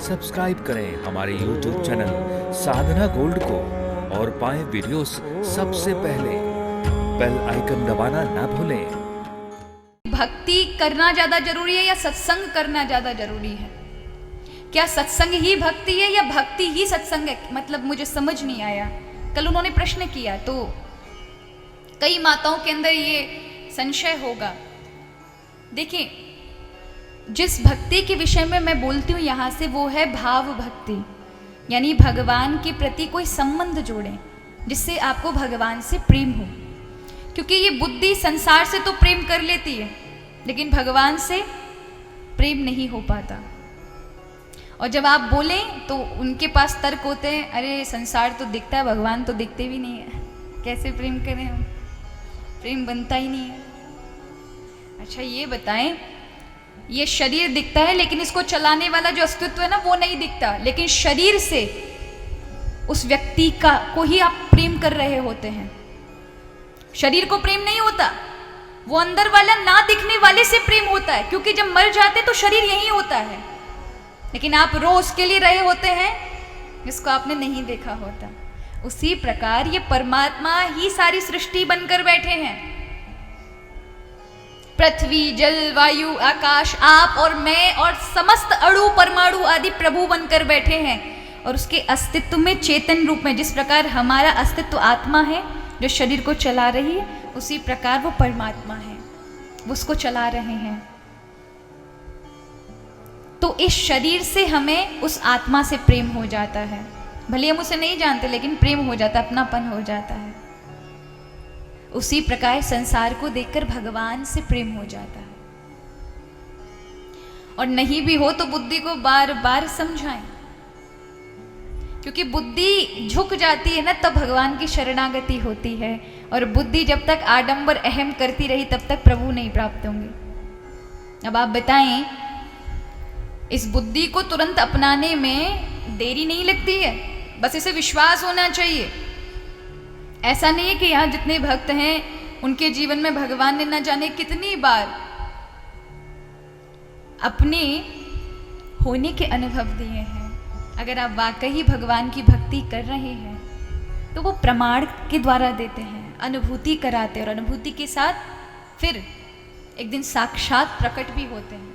Subscribe करें हमारे YouTube channel साधना gold को और पाएं वीडियोस सबसे पहले। बेल आइकन दबाना ना भूलें। भक्ति करना ज्यादा जरूरी है या सत्संग करना ज्यादा जरूरी है? क्या सत्संग ही भक्ति है या भक्ति ही सत्संग है? मतलब मुझे समझ नहीं आया। कल उन्होंने प्रश्न किया तो कई माताओं के अंदर ये संशय होगा। देखिए, जिस भक्ति के विषय में मैं बोलती हूँ यहाँ से, वो है भाव भक्ति, यानी भगवान के प्रति कोई संबंध जोड़ें जिससे आपको भगवान से प्रेम हो। क्योंकि ये बुद्धि संसार से तो प्रेम कर लेती है लेकिन भगवान से प्रेम नहीं हो पाता। और जब आप बोलें तो उनके पास तर्क होते हैं, अरे संसार तो दिखता है, भगवान तो दिखते भी नहीं है, कैसे प्रेम करें हम, प्रेम बनता ही नहीं है। अच्छा ये बताएं, ये शरीर दिखता है लेकिन इसको चलाने वाला जो अस्तित्व है ना, वो नहीं दिखता, लेकिन शरीर से उस व्यक्ति को ही आप प्रेम कर रहे होते हैं। शरीर को प्रेम नहीं होता, वो अंदर वाला ना दिखने वाले से प्रेम होता है, क्योंकि जब मर जाते तो शरीर यही होता है, लेकिन आप रो उसके लिए रहे होते हैं जिसको आपने नहीं देखा होता। उसी प्रकार ये परमात्मा ही सारी सृष्टि बनकर बैठे हैं। पृथ्वी, जल, वायु, आकाश, आप और मैं और समस्त अणु परमाणु आदि प्रभु बनकर बैठे हैं। और उसके अस्तित्व में चेतन रूप में, जिस प्रकार हमारा अस्तित्व आत्मा है जो शरीर को चला रही है, उसी प्रकार वो परमात्मा है, वो उसको चला रहे हैं। तो इस शरीर से हमें उस आत्मा से प्रेम हो जाता है। भले हम उसे नहीं जानते लेकिन प्रेम हो जाता, अपनापन हो जाता है। उसी प्रकार संसार को देखकर भगवान से प्रेम हो जाता है। और नहीं भी हो तो बुद्धि को बार बार समझाएं, क्योंकि बुद्धि झुक जाती है ना, तब भगवान की शरणागति होती है। और बुद्धि जब तक आडंबर अहम करती रही तब तक प्रभु नहीं प्राप्त होंगे। अब आप बताएं, इस बुद्धि को तुरंत अपनाने में देरी नहीं लगती है, बस इसे विश्वास होना चाहिए। ऐसा नहीं है कि यहाँ जितने भक्त हैं उनके जीवन में भगवान ने न जाने कितनी बार अपने होने के अनुभव दिए हैं। अगर आप वाकई भगवान की भक्ति कर रहे हैं तो वो प्रमाण के द्वारा देते हैं, अनुभूति कराते हैं, और अनुभूति के साथ फिर एक दिन साक्षात प्रकट भी होते हैं।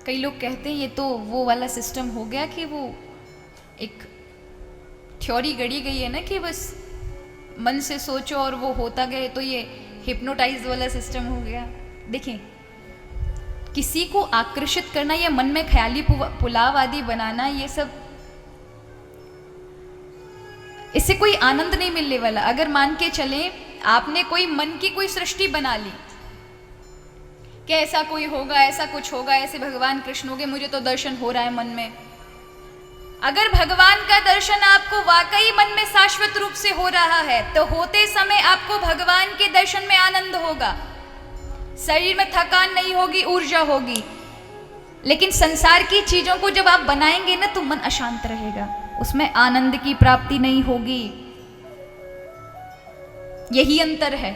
कई लोग कहते हैं ये तो वो वाला सिस्टम हो गया कि वो एक थ्योरी गढ़ी गई है ना कि बस मन से सोचो और वो होता गए, तो ये हिप्नोटाइज वाला सिस्टम हो गया। देखें, किसी को आकर्षित करना या मन में ख्याली पुलाव आदि बनाना, ये सब, इससे कोई आनंद नहीं मिलने वाला। अगर मान के चले आपने कोई मन की कोई सृष्टि बना ली कि ऐसा कोई होगा, ऐसा कुछ होगा, ऐसे भगवान कृष्ण होंगे, मुझे तो दर्शन हो रहा है मन में। अगर भगवान का दर्शन आपको वाकई मन में शाश्वत रूप से हो रहा है तो होते समय आपको भगवान के दर्शन में आनंद होगा, शरीर में थकान नहीं होगी, ऊर्जा होगी। लेकिन संसार की चीजों को जब आप बनाएंगे ना तो मन अशांत रहेगा, उसमें आनंद की प्राप्ति नहीं होगी। यही अंतर है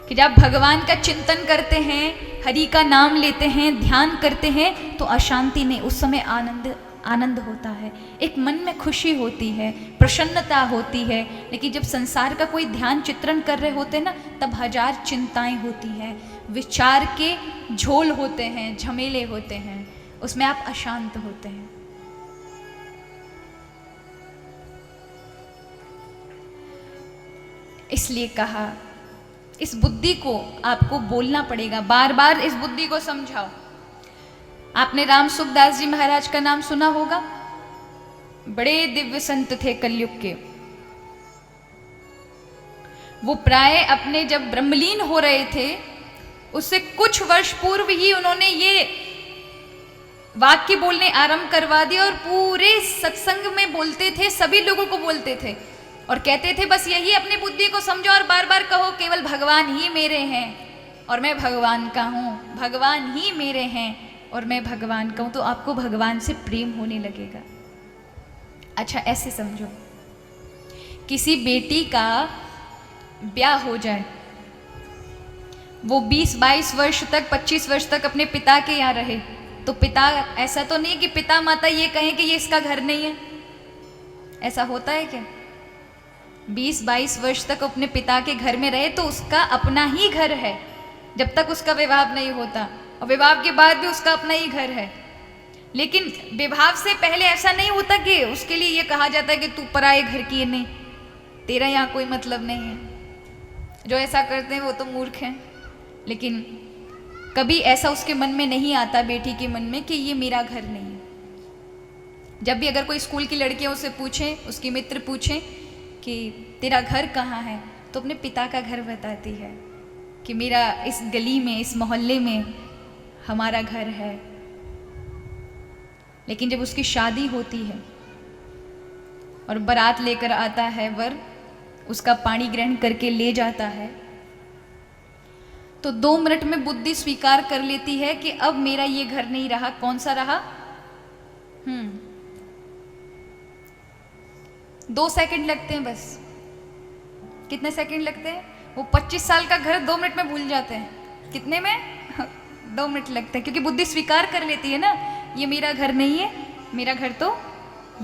कि जब भगवान का चिंतन करते हैं, हरि का नाम लेते हैं, ध्यान करते हैं, तो अशांति नहीं, उस समय आनंद होता है, एक मन में खुशी होती है, प्रसन्नता होती है। लेकिन जब संसार का कोई ध्यान चित्रण कर रहे होते हैं ना, तब हजार चिंताएं होती हैं, विचार के झोल होते हैं, झमेले होते हैं, उसमें आप अशांत होते हैं। इसलिए कहा, इस बुद्धि को आपको बोलना पड़ेगा, बार बार इस बुद्धि को समझाओ। आपने राम सुखदास जी महाराज का नाम सुना होगा, बड़े दिव्य संत थे कलयुग के। वो प्राय अपने जब ब्रह्मलीन हो रहे थे उससे कुछ वर्ष पूर्व ही उन्होंने ये वाक्य बोलने आरंभ करवा दिया और पूरे सत्संग में बोलते थे, सभी लोगों को बोलते थे और कहते थे बस यही अपनी बुद्धि को समझो और बार बार कहो केवल भगवान ही मेरे हैं और मैं भगवान का हूँ, भगवान ही मेरे हैं और मैं भगवान का हूँ, तो आपको भगवान से प्रेम होने लगेगा। अच्छा ऐसे समझो, किसी बेटी का ब्याह हो जाए, वो 20-22 वर्ष तक 25 वर्ष तक अपने पिता के यहाँ रहे, तो पिता, ऐसा तो नहीं कि पिता माता ये कहें कि ये इसका घर नहीं है। ऐसा होता है क्या? 20-22 वर्ष तक अपने पिता के घर में रहे तो उसका अपना ही घर है, जब तक उसका विवाह नहीं होता, और विवाह के बाद भी उसका अपना ही घर है। लेकिन विवाह से पहले ऐसा नहीं होता कि उसके लिए ये कहा जाता है कि तू पराए घर की नहीं, तेरा यहाँ कोई मतलब नहीं है। जो ऐसा करते हैं वो तो मूर्ख हैं। लेकिन कभी ऐसा उसके मन में नहीं आता, बेटी के मन में, कि ये मेरा घर नहीं है। जब भी अगर कोई स्कूल की लड़कियां उससे पूछें, उसकी मित्र पूछें कि तेरा घर कहाँ है, तो अपने पिता का घर बताती है कि मेरा इस गली में, इस मोहल्ले में हमारा घर है। लेकिन जब उसकी शादी होती है और बारात लेकर आता है वर, उसका पाणी ग्रहण करके ले जाता है, तो 2 मिनट में बुद्धि स्वीकार कर लेती है कि अब मेरा ये घर नहीं रहा। कौन सा रहा? 2 सेकंड लगते हैं बस। कितने सेकंड लगते हैं? वो 25 साल का घर 2 मिनट में भूल जाते हैं। कितने में? 2 मिनट लगते हैं, क्योंकि बुद्धि स्वीकार कर लेती है ना, ये मेरा घर नहीं है, मेरा घर तो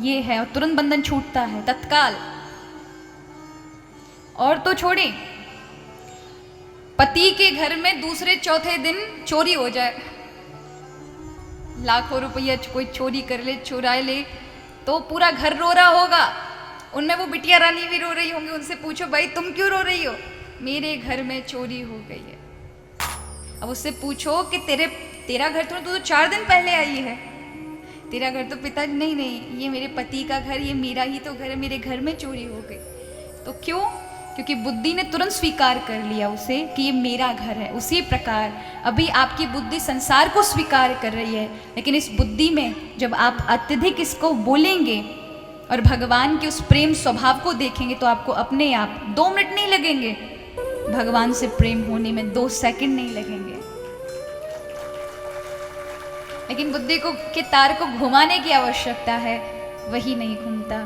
ये है, और तुरंत बंधन छूटता है तत्काल। और तो छोड़े, पति के घर में दूसरे चौथे दिन चोरी हो जाए, लाखों रुपया कोई चोरी कर ले, चुरा ले, तो पूरा घर रो रहा होगा। उनमें वो बिटिया रानी भी रो रही होंगी। उनसे पूछो, भाई तुम क्यों रो रही हो? मेरे घर में चोरी हो गई है। अब उससे पूछो कि तेरा घर तो 4 दिन पहले आई है, तेरा घर तो पिता, नहीं, ये मेरे पति का घर, ये मेरा ही तो घर है, मेरे घर में चोरी हो गई। तो क्यों? क्योंकि बुद्धि ने तुरंत स्वीकार कर लिया उसे कि ये मेरा घर है। उसी प्रकार अभी आपकी बुद्धि संसार को स्वीकार कर रही है, लेकिन इस बुद्धि में जब आप अत्यधिक इसको बोलेंगे और भगवान के उस प्रेम स्वभाव को देखेंगे, तो आपको अपने आप 2 मिनट नहीं लगेंगे भगवान से प्रेम होने में, 2 सेकंड नहीं लगेंगे। लेकिन बुद्धि को के तार को घुमाने की आवश्यकता है, वही नहीं घूमता।